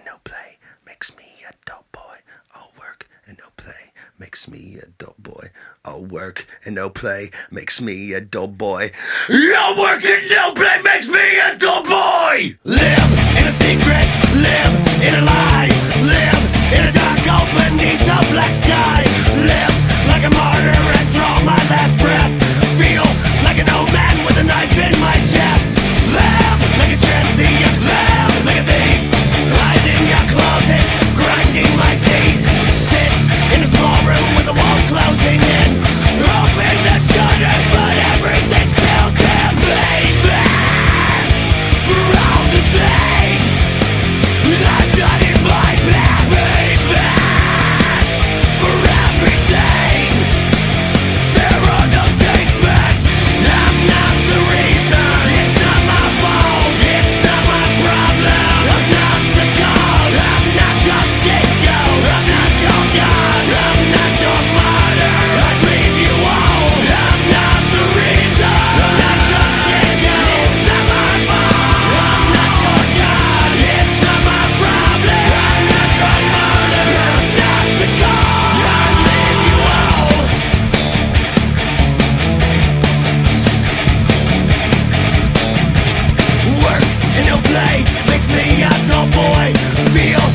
no play makes me a dull boy. All work and no play makes me a dull boy. All work and no play makes me a dull boy. All work and no play makes me a dull boy. Live in a secret, live in a lie, live in a dark hole beneath the black sky. Live like a martyr and draw my last breath. Feel like an old man with a knife in my chest. Live like a transient, live like a thief, hiding your closet, grinding my teeth. Sit in a small room with the walls closing in, open the shutters, but everything's still damn payback for all the things I've done in my past. Payback for everything. There are no takebacks. I'm not the reason. It's not my fault. It's not my problem. I'm not the cause. I'm not your scapegoat. I'm not your god. I'm not your martyr. I'd leave you all. I'm not the reason. I'm not your scapegoat. It's not my fault. I'm not your god. It's not my problem. I'm not your martyr. I'm not the cause. I'd leave you all. Work and no play makes me a dull boy. Feel